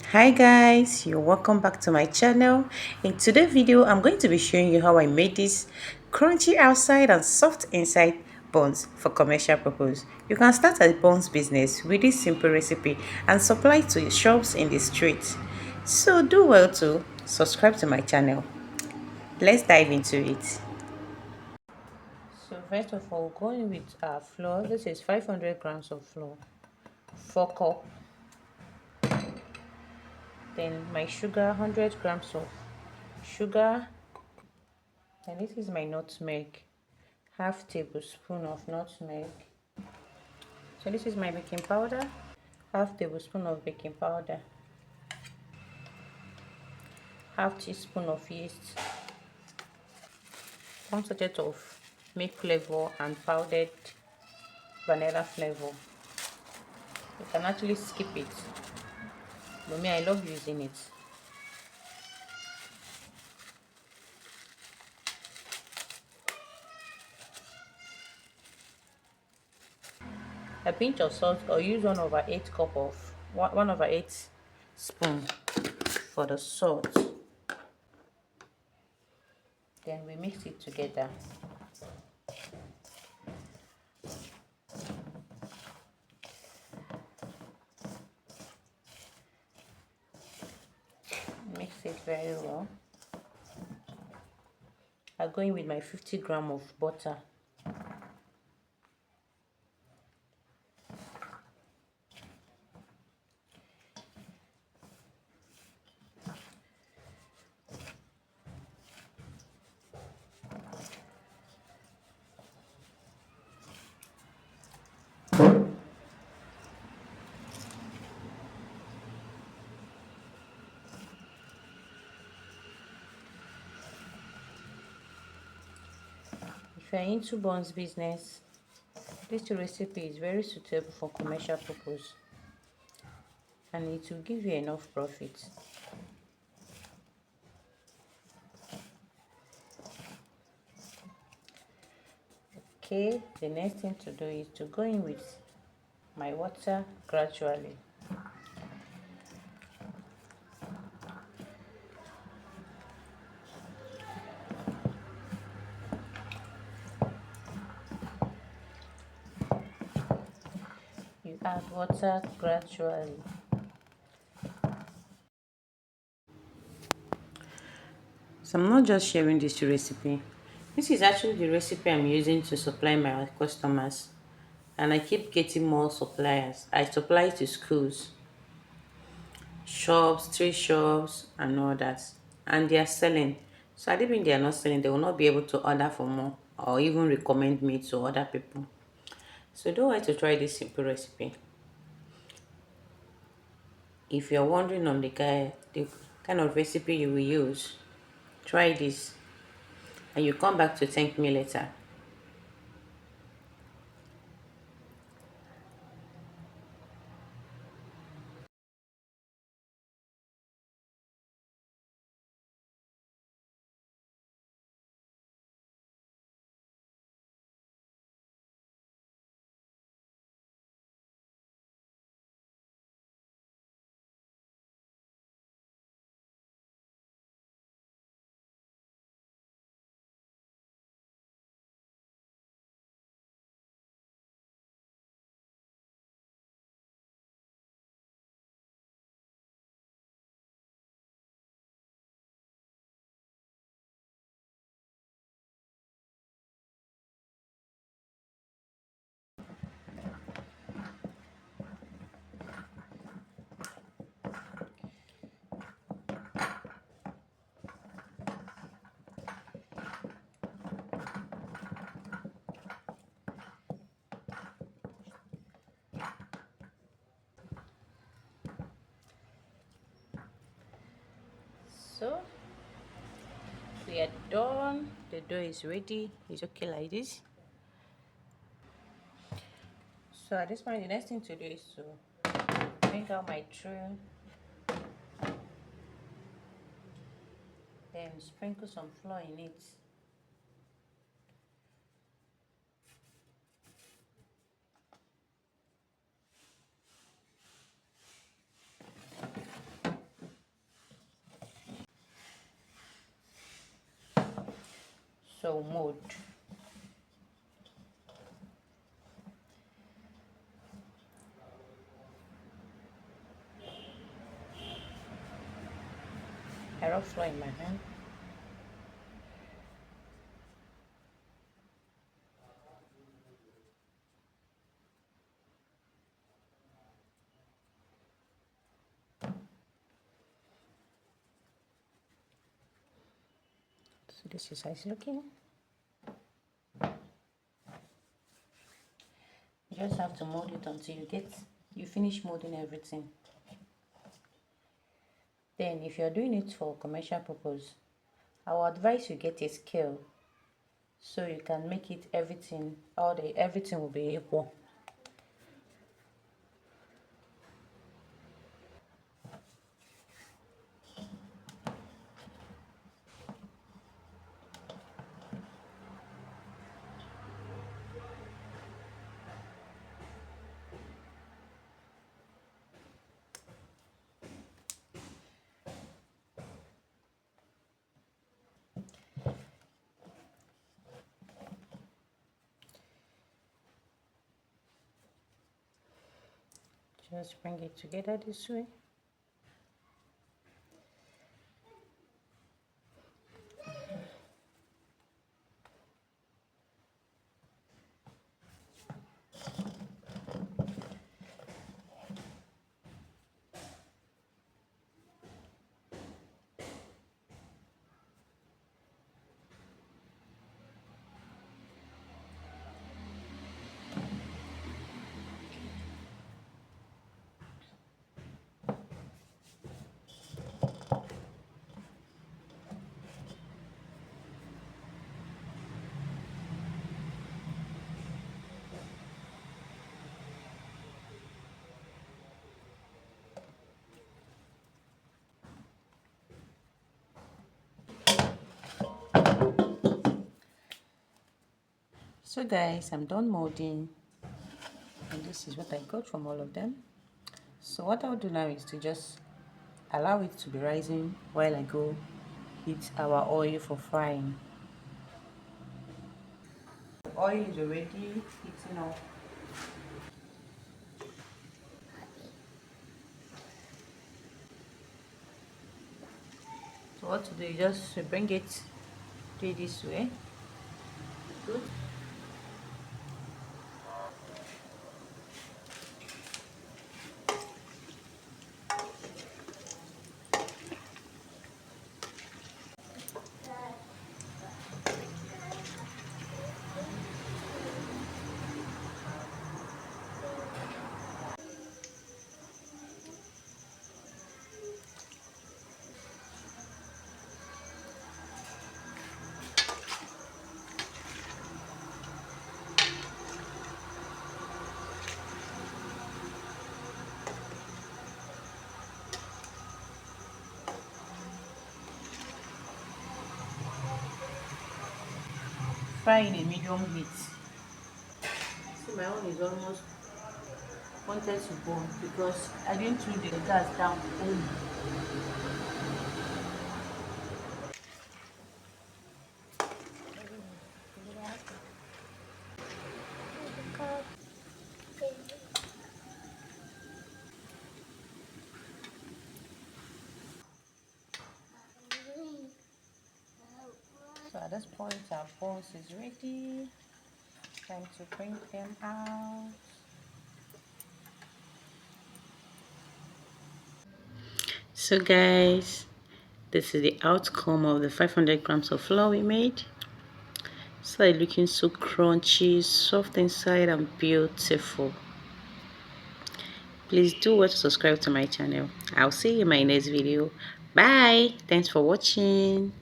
Hi guys, you're welcome back to my channel. In today's video, I'm going to be showing you how I made this crunchy outside and soft inside buns for commercial purpose. You can start a buns business with this simple recipe and supply to shops in the street. So do well to subscribe to my channel. Let's dive into it. So first of all, going with our flour. This is 500 grams of flour, 4 cup. Then my sugar, 100 grams of sugar. And this is my nutmeg, half tablespoon of nutmeg. So this is my baking powder, half tablespoon of baking powder, half teaspoon of yeast, 1 sachet of milk flavor and powdered vanilla flavor. You can actually skip it, but me, I love using it. A pinch of salt, or use 1/8 cup of 1/8 spoon for the salt. Then we mix it together. Mix it very well. I'm going with my 50 grams of butter. If you're into buns business, this recipe is very suitable for commercial purpose and it will give you enough profit. Okay, the next thing to do is to go in with my water gradually. You add water gradually. So I'm not just sharing this recipe. This is actually the recipe I'm using to supply my customers. And I keep getting more suppliers. I supply to schools, shops, street shops, and all that. And they are selling. So I don't mean they are not selling, they will not be able to order for more or even recommend me to other people. So don't wait to try this simple recipe. If you're wondering on the kind of recipe you will use, try this and you come back to thank me later. So we are done. The dough is ready. It's okay like this. So at this point, the next thing to do is to bring out my tray, then sprinkle some flour in it. So mold. I rub flour in my hand. So this is how it's looking. You just have to mold it until you finish molding everything. Then if you're doing it for commercial purpose, I would advise you get a scale so you can make it everything will be equal. Just bring it together this way. So guys, I'm done molding, and this is what I got from all of them. So what I'll do now is to just allow it to be rising while I go heat our oil for frying. The oil is already heating up. So what to do, you just bring it this way. Good. Fry in a medium heat. See, my own is almost wanted to burn because I didn't turn the gas down. So at this point our buns is ready. Time to bring them out. So guys, this is the outcome of the 500 grams of flour we made. So it's looking so crunchy, soft inside and beautiful. Please do well to subscribe to my channel. I'll see you in my next video. Bye. Thanks for watching.